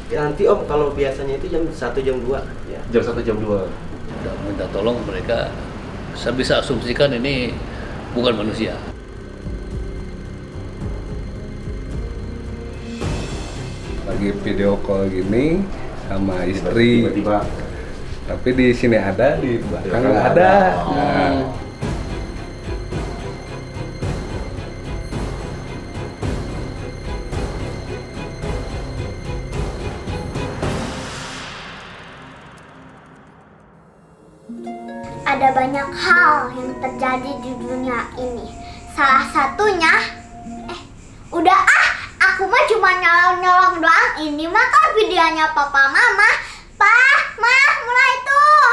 Ya, nanti Om, kalau biasanya itu jam 1 jam 2 ya. Jam 1 jam 2. Udah minta tolong mereka, saya bisa asumsikan ini bukan manusia. Lagi video call gini sama istri, Tiba-tiba tapi di sini ada, di belakang nggak ada. Nah, Ada banyak hal yang terjadi di dunia ini. Salah satunya, udah aku mah cuma nyolong-nyolong doang. Ini mah kan videonya papa mama. Pak, ma, mulai tuh.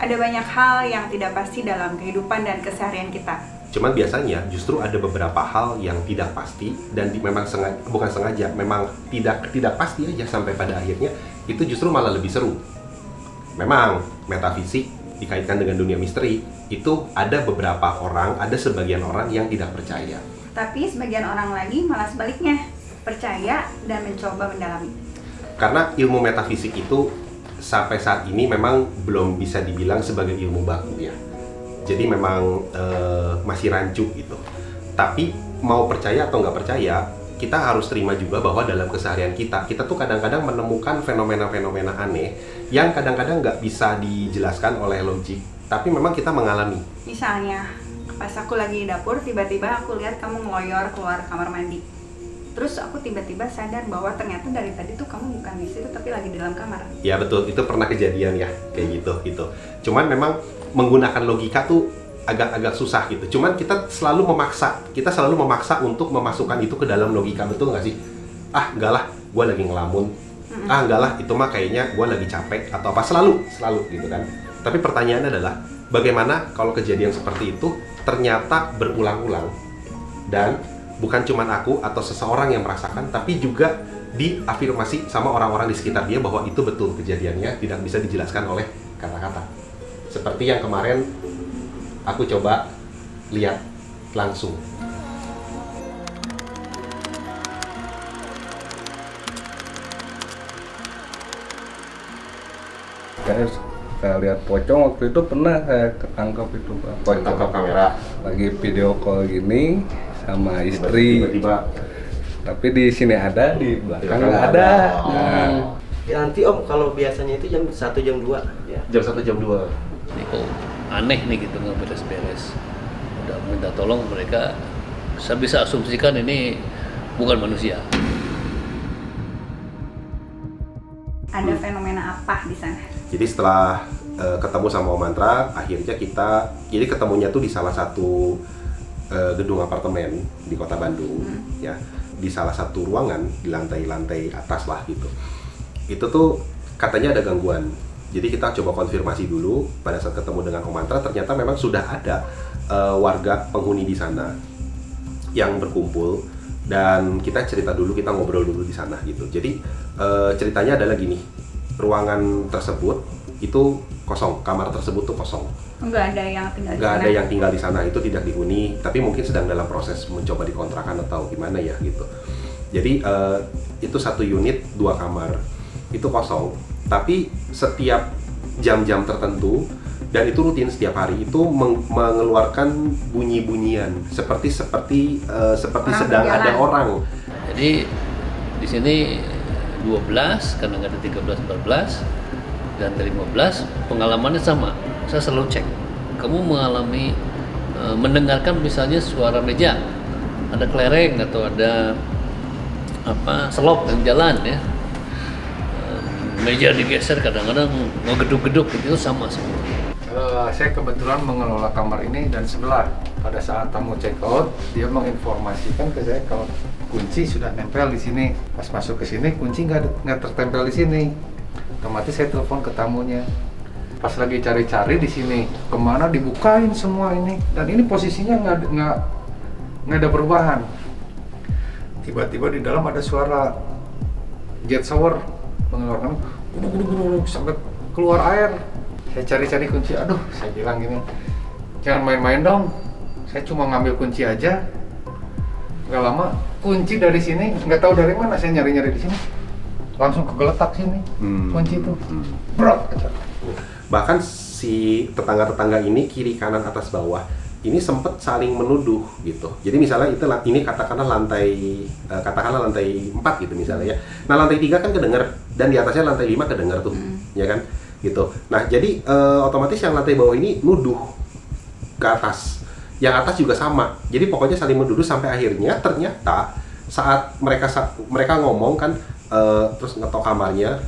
Ada banyak hal yang tidak pasti dalam kehidupan dan keseharian kita. Cuman biasanya justru ada beberapa hal yang tidak pasti dan memang bukan sengaja, memang tidak pasti aja sampai pada akhirnya itu justru malah lebih seru. Memang metafisik dikaitkan dengan dunia misteri itu ada beberapa orang, ada sebagian orang yang tidak percaya. Tapi sebagian orang lagi malah sebaliknya, percaya dan mencoba mendalami. Karena ilmu metafisik itu sampai saat ini memang belum bisa dibilang sebagai ilmu baku ya. Jadi memang masih rancu gitu. Tapi mau percaya atau nggak percaya, kita harus terima juga bahwa dalam keseharian kita tuh kadang-kadang menemukan fenomena-fenomena aneh yang kadang-kadang nggak bisa dijelaskan oleh logik, tapi memang kita mengalami. Misalnya, pas aku lagi di dapur, tiba-tiba aku lihat kamu ngeloyor keluar kamar mandi. Terus aku tiba-tiba sadar bahwa ternyata dari tadi tuh kamu bukan di situ, tapi lagi di dalam kamar. Ya betul, itu pernah kejadian ya, kayak gitu. Cuman memang menggunakan logika tuh agak-agak susah gitu. Cuman kita selalu memaksa untuk memasukkan itu ke dalam logika, betul nggak sih? Ah, enggak lah, gue lagi ngelamun. Ah, enggak lah, itu mah kayaknya gue lagi capek atau apa, selalu gitu kan. Tapi pertanyaannya adalah, bagaimana kalau kejadian seperti itu ternyata berulang-ulang dan bukan cuma aku atau seseorang yang merasakan, tapi juga diafirmasi sama orang-orang di sekitar dia bahwa itu betul kejadiannya, tidak bisa dijelaskan oleh kata-kata. Seperti yang kemarin aku coba lihat langsung. saya lihat pocong waktu itu pernah saya ketangkap itu Pak. Pocong Tangkap kamera. lagi video call gini sama istri, Tiba-tiba tapi di sini ada, di belakang nggak ada. Nah, Ya, nanti Om, kalau biasanya itu jam 1 jam 2 ya. jam 1 jam 2. Ini kok aneh nih gitu, nggak beres-beres. Udah minta tolong mereka, saya bisa asumsikan ini bukan manusia. Ada fenomena apa di sana? Jadi setelah ketemu sama Om Mantra, akhirnya jadi ketemunya tuh di salah satu gedung apartemen di kota Bandung, ya, di salah satu ruangan di lantai atas lah gitu. Itu tuh katanya ada gangguan. Jadi kita coba konfirmasi dulu pada saat ketemu dengan Om Mantra, ternyata memang sudah ada warga penghuni di sana yang berkumpul dan kita cerita dulu, kita ngobrol dulu di sana gitu. Jadi ceritanya adalah gini, ruangan tersebut itu kosong, kamar tersebut tuh kosong. Nggak ada yang tinggal di Nggak sana. ada yang tinggal di sana, itu tidak dihuni, tapi mungkin sedang dalam proses mencoba dikontrakan atau gimana ya gitu. Jadi itu satu unit 2 kamar, itu kosong, tapi setiap jam-jam tertentu dan itu rutin setiap hari itu mengeluarkan bunyi-bunyian seperti sedang berjalan. ada orang. Jadi di sini 12, kadang ada 13, 14, dan dari 15 pengalamannya sama. Saya selalu cek. Kamu mengalami mendengarkan misalnya suara meja, ada kelereng atau ada selop yang jalan ya. Meja digeser, kadang-kadang ngegeduk-geduk, itu sama semua. Saya kebetulan mengelola kamar ini dan sebelah pada saat tamu check out dia menginformasikan ke saya kalau kunci sudah nempel di sini. Pas masuk ke sini kunci nggak tertempel di sini. Otomatis saya telepon ke tamunya. Pas lagi cari-cari di sini kemana dibukain semua ini dan ini posisinya nggak ada perubahan. Tiba-tiba di dalam ada suara jet shower mengeluarkan guduk sampai keluar air. Saya cari-cari kunci, aduh, saya bilang gini, jangan main-main dong, saya cuma ngambil kunci aja. nggak lama kunci dari sini, nggak tahu dari mana saya nyari-nyari di sini, langsung kegeletak sini kunci itu, berat. Bahkan si tetangga-tetangga ini kiri kanan atas bawah ini sempat saling menuduh gitu. Jadi misalnya ini katakanlah lantai 4 gitu misalnya ya. Nah lantai 3 kan kedengar dan di atasnya lantai 5 kedengar tuh, ya kan? Gitu. Nah jadi otomatis yang lantai bawah ini nuduh ke atas. Yang atas juga sama. Jadi pokoknya saling menuduh sampai akhirnya ternyata saat mereka ngomong kan terus ngetok kamarnya,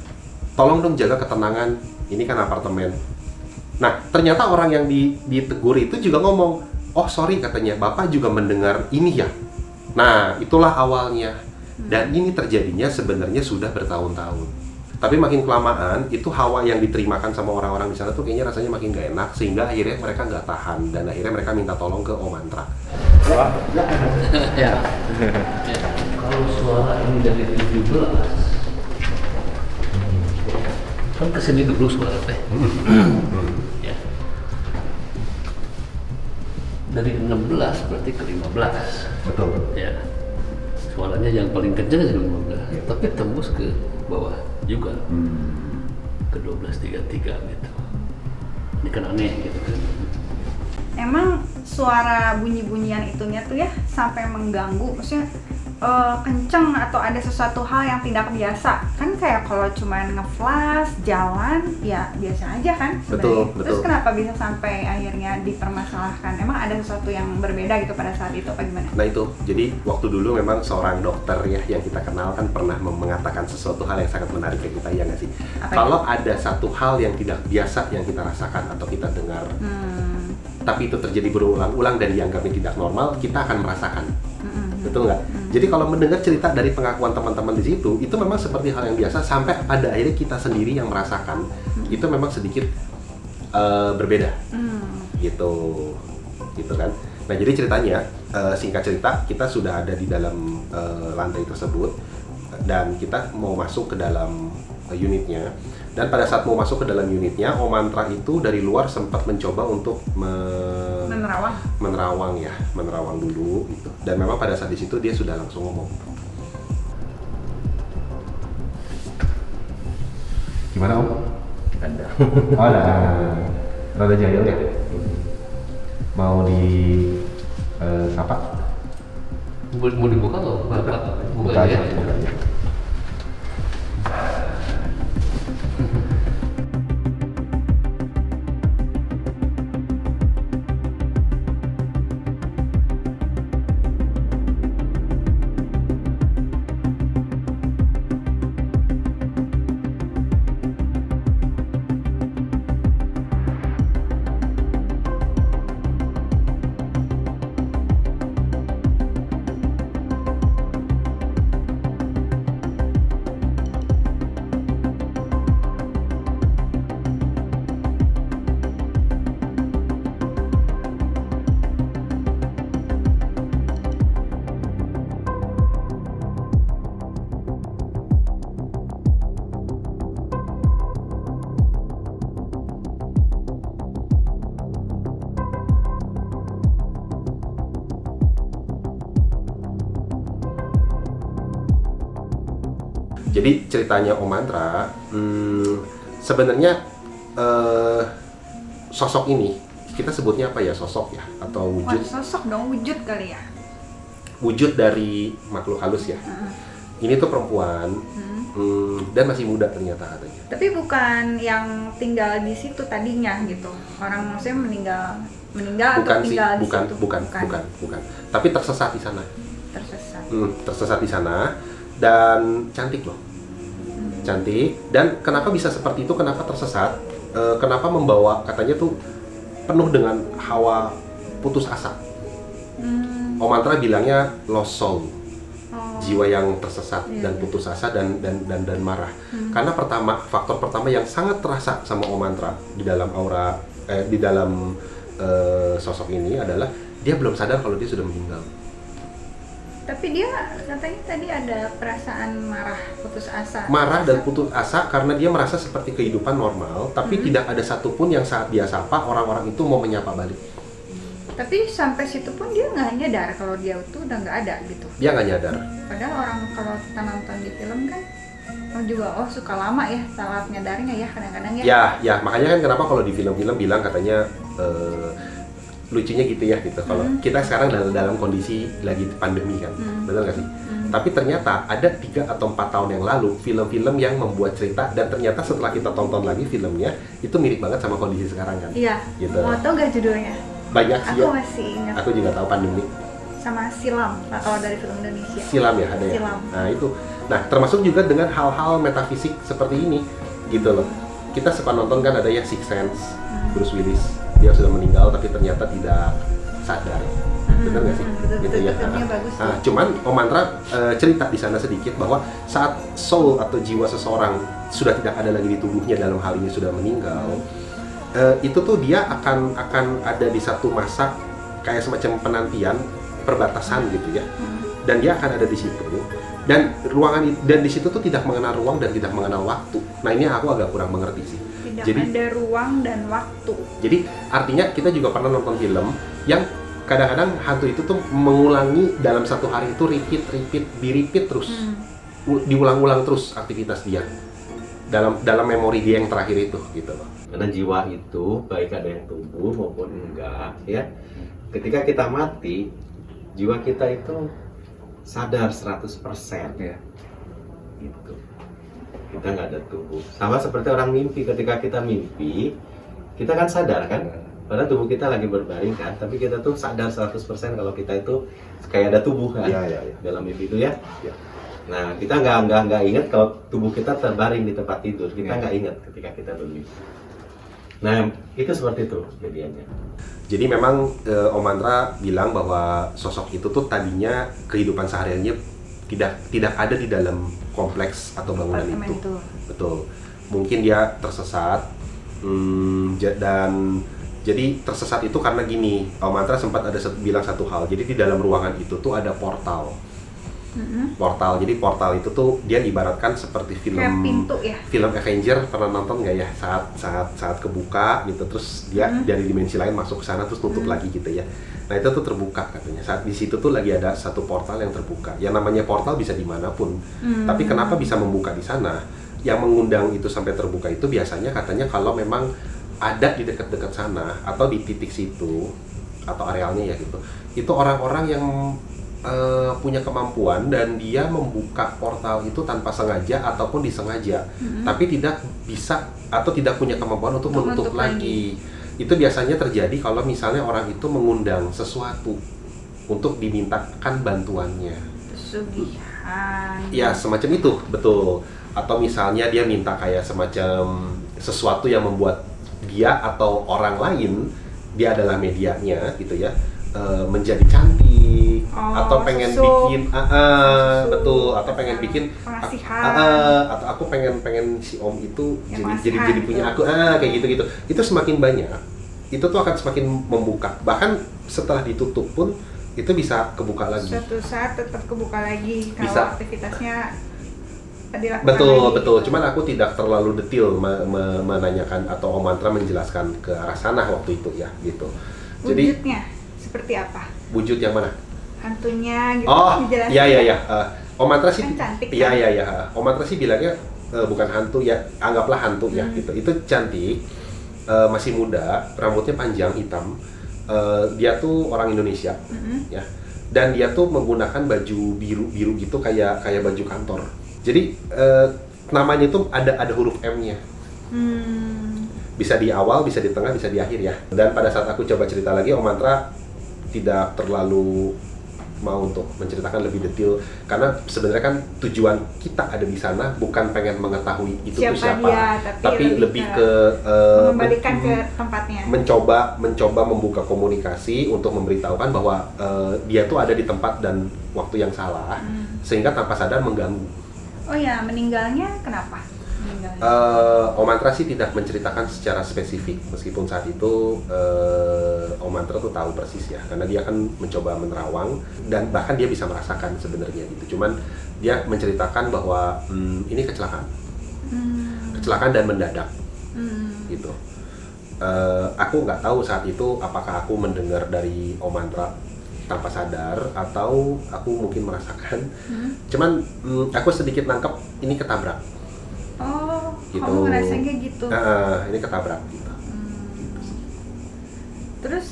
tolong dong jaga ketenangan, ini kan apartemen. Nah ternyata orang yang ditegur itu juga ngomong, oh sorry katanya, Bapak juga mendengar ini ya. Nah itulah awalnya. Dan ini terjadinya sebenarnya sudah bertahun-tahun. Tapi makin kelamaan itu hawa yang diterimakan sama orang-orang di sana tuh kayaknya rasanya makin gak enak, sehingga akhirnya mereka nggak tahan dan akhirnya mereka minta tolong ke Om Mantra. Ya. Kalau suara ini dari 17 kan kesini dulu suara teh. Ya. Dari 16 berarti ke 15. Betul. Ya. Suaranya yang paling kencang dari 15, tapi tembus ke bawah juga. Ke 12.33 gitu. Ini kan aneh gitu kan. Emang suara bunyi-bunyian itunya tuh ya sampai mengganggu, maksudnya kenceng atau ada sesuatu hal yang tidak biasa kan, kayak kalau cuman ngeflash jalan ya biasa aja kan sebenarnya. Betul. Terus kenapa bisa sampai akhirnya dipermasalahkan? Emang ada sesuatu yang berbeda gitu pada saat itu apa gimana? Nah itu, jadi waktu dulu memang seorang dokter ya yang kita kenal kan pernah mengatakan sesuatu hal yang sangat menarik ke kita, ya nggak sih? Kalau ada satu hal yang tidak biasa yang kita rasakan atau kita dengar, tapi itu terjadi berulang-ulang dan dianggapnya tidak normal, kita akan merasakan. Betul nggak? Jadi kalau mendengar cerita dari pengakuan teman-teman di situ, itu memang seperti hal yang biasa sampai pada akhirnya kita sendiri yang merasakan. Itu memang sedikit berbeda. Gitu kan. Nah jadi ceritanya, singkat cerita, kita sudah ada di dalam lantai tersebut dan kita mau masuk ke dalam unitnya. Dan pada saat mau masuk ke dalam unitnya, Om Mantra itu dari luar sempat mencoba untuk menerawang dulu gitu. Dan memang pada saat di situ dia sudah langsung ngomong. Gimana Om? Ada. Oh ada. Rada jahil ya. Mau di apa? Mau dibuka nggak? Buka aja. Jadi ceritanya Om Mantra, sebenarnya sosok ini kita sebutnya apa ya, sosok ya atau wujud? Sosok dong, wujud kali ya. Wujud dari makhluk halus ya. Ini tuh perempuan dan masih muda ternyata katanya. Tapi bukan yang tinggal di situ tadinya gitu. Orang maksudnya meninggal Bukan atau sih, tinggal di bukan, situ. bukan. Tapi tersesat di sana. Tersesat Di sana dan cantik loh. Cantik. Dan kenapa bisa seperti itu? Kenapa tersesat? Kenapa membawa, katanya tuh penuh dengan hawa putus asa. Om Mantra bilangnya lost soul, jiwa yang tersesat dan putus asa dan marah. Karena faktor pertama yang sangat terasa sama Om Mantra di dalam aura, di dalam sosok ini adalah dia belum sadar kalau dia sudah meninggal. Tapi dia katanya tadi ada perasaan marah, putus asa. Marah dan putus asa karena dia merasa seperti kehidupan normal, tapi tidak ada satupun yang saat dia sapa orang-orang itu mau menyapa balik. Tapi sampai situ pun dia nggak nyadar kalau dia tuh udah nggak ada gitu. Dia nggak nyadar. Padahal orang kalau kita nonton di film kan juga suka lama ya salah nyadarnya ya kadang-kadang ya. Ya makanya kan kenapa kalau di film-film bilang katanya lucunya gitu ya gitu. Kalau kita sekarang dalam kondisi lagi pandemi kan, benar nggak sih? Tapi ternyata ada 3 atau 4 tahun yang lalu film-film yang membuat cerita dan ternyata setelah kita tonton lagi filmnya itu mirip banget sama kondisi sekarang kan? Iya. Gitu. Mau tau gak judulnya? Banyak sih Aku ya. masih ingat. Aku juga tahu pandemi. Sama Silam. Nah, kalau dari film Indonesia. Silam ya ada ya. Silam. Nah itu. Nah termasuk juga dengan hal-hal metafisik seperti ini gitu loh. Kita suka nonton kan ada ya Sixth Sense, Bruce Willis. Dia sudah meninggal tapi ternyata tidak sadar. Bener nggak sih? Betul, Gitu ya. filmnya bagus. Nah, cuman Om Mantra cerita di sana sedikit bahwa saat soul atau jiwa seseorang sudah tidak ada lagi di tubuhnya, dalam hal ini sudah meninggal, itu tuh dia akan ada di satu masa kayak semacam penantian perbatasan gitu ya. Dan dia akan ada di situ. Dan dan di situ tuh tidak mengenal ruang dan tidak mengenal waktu. Nah, ini aku agak kurang mengerti sih. Tidak Jadi ada ruang dan waktu. jadi artinya kita juga pernah nonton film yang kadang-kadang hantu itu tuh mengulangi dalam satu hari itu repeat terus, diulang-ulang terus aktivitas dia dalam memori dia yang terakhir itu gitu loh. Karena jiwa itu baik ada yang tumbuh maupun enggak ya. Ketika kita mati, jiwa kita itu sadar 100% ya. Gitu. Kita nggak ada tubuh. Sama seperti orang mimpi, ketika kita mimpi, kita kan sadar kan? Padahal tubuh kita lagi berbaring kan, tapi kita tuh sadar 100% kalau kita itu kayak ada tubuh kan Iya. dalam mimpi itu ya. Ya. Nah, kita nggak ingat kalau tubuh kita terbaring di tempat tidur. Kita nggak ingat ketika kita bermimpi. Nah, itu seperti itu kejadiannya. Jadi memang Om Mantra bilang bahwa sosok itu tuh tadinya kehidupan sehariannya tidak ada di dalam kompleks atau bangunan Apartemen itu. Betul. Mungkin dia tersesat dan jadi tersesat itu karena gini, Om Mantra sempat ada bilang satu hal. Jadi di dalam ruangan itu tuh ada portal. Portal. Jadi portal itu tuh dia diibaratkan seperti film Kayak pintu ya. film Avenger, pernah nonton nggak ya? Saat kebuka gitu, terus dia dari dimensi lain masuk ke sana terus tutup lagi gitu ya. Nah itu tuh terbuka katanya. Saat di situ tuh lagi ada satu portal yang terbuka. Yang namanya portal bisa dimanapun. Tapi kenapa bisa membuka di sana? Yang mengundang itu sampai terbuka itu biasanya katanya kalau memang ada di dekat-dekat sana atau di titik situ atau arealnya ya gitu. Itu orang-orang yang punya kemampuan dan dia membuka portal itu tanpa sengaja ataupun disengaja, tapi tidak bisa atau tidak punya kemampuan untuk menutup lagi. Itu biasanya terjadi kalau misalnya orang itu mengundang sesuatu untuk dimintakan bantuannya. Pesugihan. Ya semacam itu, betul. Atau misalnya dia minta kayak semacam sesuatu yang membuat dia atau orang lain, dia adalah medianya gitu ya, menjadi cantik, atau pengen bikin betul, atau pengen bikin atau aku pengen si Om itu jadi punya aku kayak gitu itu semakin banyak, itu tuh akan semakin membuka, bahkan setelah ditutup pun itu bisa kebuka lagi. Suatu saat tetap kebuka lagi kalau Bisa. aktivitasnya dilakukan lagi. Betul. Cuman aku tidak terlalu detail menanyakan atau Om Mantra menjelaskan ke arah sana waktu itu ya gitu. Jadi Wujudnya seperti apa? wujud yang mana? Hantunya gitu Oh, dijelasin. iya. Om Mantra sih, Kan cantik, iya. Om Mantra sih bilangnya bukan hantu ya, anggaplah hantu ya gitu. Itu cantik, masih muda, rambutnya panjang hitam. Dia tuh orang Indonesia, ya. Dan dia tuh menggunakan baju biru gitu kayak baju kantor. Jadi namanya itu ada huruf M-nya. Bisa di awal, bisa di tengah, bisa di akhir ya. Dan pada saat aku coba cerita lagi, Om Mantra tidak terlalu mau untuk menceritakan lebih detail karena sebenarnya kan tujuan kita ada di sana bukan pengen mengetahui itu tuh siapa, dia, tapi lebih ke mengembalikan ke tempatnya. mencoba membuka komunikasi untuk memberitahukan bahwa dia tuh ada di tempat dan waktu yang salah sehingga tanpa sadar mengganggu. Oh ya, meninggalnya kenapa? Om Mantra sih tidak menceritakan secara spesifik meskipun saat itu Om Mantra tuh tahu persis ya karena dia kan mencoba menerawang dan bahkan dia bisa merasakan sebenarnya gitu. Cuman dia menceritakan bahwa ini kecelakaan dan mendadak gitu. aku nggak tahu saat itu apakah aku mendengar dari Om Mantra tanpa sadar atau aku mungkin merasakan. Cuman aku sedikit nangkep ini ketabrak. Oh, Gitu. kamu ngerasain kayak gitu. Ini ketabrak gitu. Terus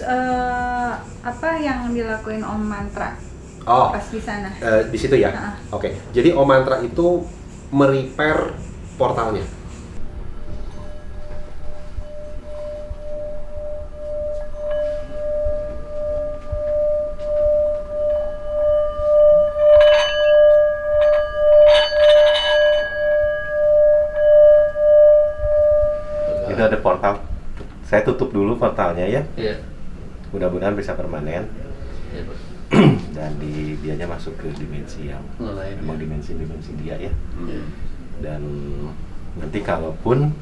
apa yang dilakuin Om Mantra Oh, pas di sana? di situ ya. Oke. Jadi Om Mantra itu merepair portalnya. Itu ada portal. Saya tutup dulu portalnya ya. Iya. Mudah-mudahan bisa permanen. Iya, Pak. Dan dianya masuk ke dimensi yang Lain, emang ya. dimensi dia ya. Iya. Dan nanti kalaupun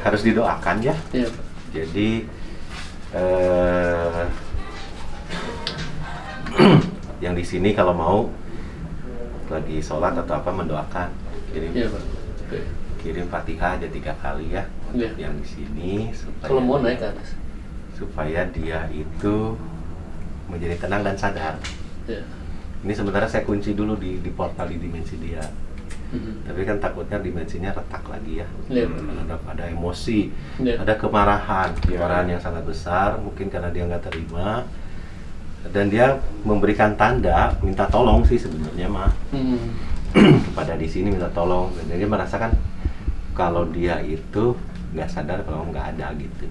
harus didoakan ya. Iya, Pak. Jadi yang di sini kalau mau lagi sholat atau apa mendoakan kirim Iya, Pak. Oke. kirim Fatihah aja 3 kali ya. Iya. Yang di sini supaya Kalau mau naik ke atas. supaya dia itu menjadi tenang dan sadar. Iya. Ini sementara saya kunci dulu di portal di dimensi dia. Tapi kan takutnya dimensinya retak lagi ya. Iya. Ada emosi, Iya. ada kemarahan yang sangat besar, mungkin karena dia nggak terima. Dan dia memberikan tanda, minta tolong sih sebenarnya mah kepada di sini minta tolong. Dan dia merasakan kalau dia itu nggak sadar kalau nggak ada gitu.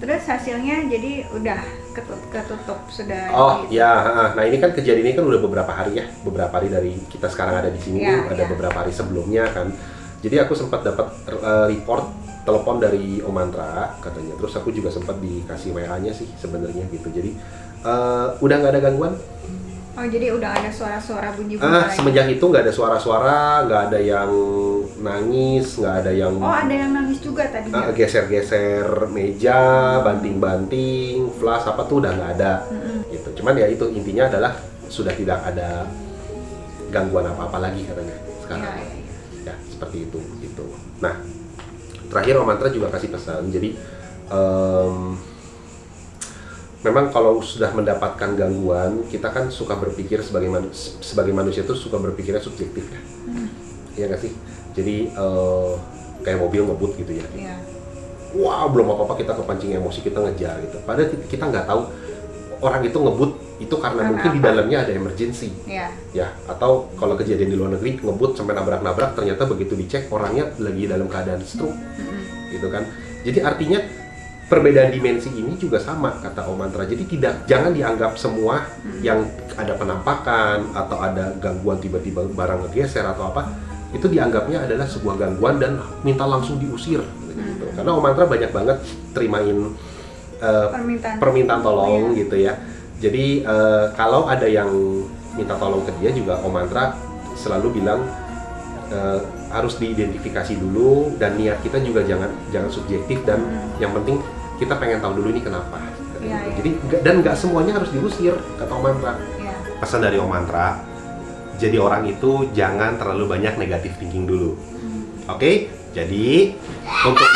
Terus hasilnya jadi udah ketutup sudah. Oh gitu. ya, nah ini kan kejadian ini kan udah beberapa hari ya, beberapa hari dari kita sekarang ada di sini, Ya, ada ya. beberapa hari sebelumnya kan. Jadi aku sempat dapat report telepon dari Om Mantra katanya, terus aku juga sempat dikasih WA-nya sih sebenarnya gitu. Jadi udah nggak ada gangguan. Oh, jadi udah ada suara-suara bunyi-bunyi lagi. Semenjak itu nggak ada suara-suara, nggak ada yang nangis, nggak ada yang Oh, ada yang nangis juga tadinya. geser-geser meja, banting-banting, flash apa tuh udah nggak ada. Gitu. Cuman ya itu intinya adalah sudah tidak ada gangguan apa-apa lagi katanya sekarang. Ya, ya, Ya seperti itu gitu. Nah terakhir Om Mantra juga kasih pesan. Jadi memang kalau sudah mendapatkan gangguan, kita kan suka berpikir sebagai manusia itu suka berpikirnya subjektif ya. Iya nggak sih? Jadi kayak mobil ngebut gitu ya. Iya. Wah belum apa-apa kita kepancing emosi, kita ngejar gitu. Padahal kita nggak tahu orang itu ngebut itu karena mungkin di dalamnya ada emergency. Iya. Ya, atau kalau kejadian di luar negeri ngebut sampai nabrak-nabrak, ternyata begitu dicek orangnya lagi dalam keadaan stroke. Gitu kan. Jadi artinya perbedaan dimensi ini juga sama kata Om Mantra. Jadi jangan dianggap semua yang ada penampakan atau ada gangguan tiba-tiba barang ngegeser atau apa itu dianggapnya adalah sebuah gangguan dan minta langsung diusir gitu. Karena Om Mantra banyak banget terimain permintaan tolong gitu ya. Jadi kalau ada yang minta tolong ke dia juga Om Mantra selalu bilang harus diidentifikasi dulu dan niat kita juga jangan subjektif dan yang penting kita pengen tahu dulu ini kenapa. Iya, iya. Jadi dan nggak semuanya harus diusir kata Om Mantra. Iya. Pesan dari Om Mantra, jadi orang itu jangan terlalu banyak negatif thinking dulu. Oke? Jadi untuk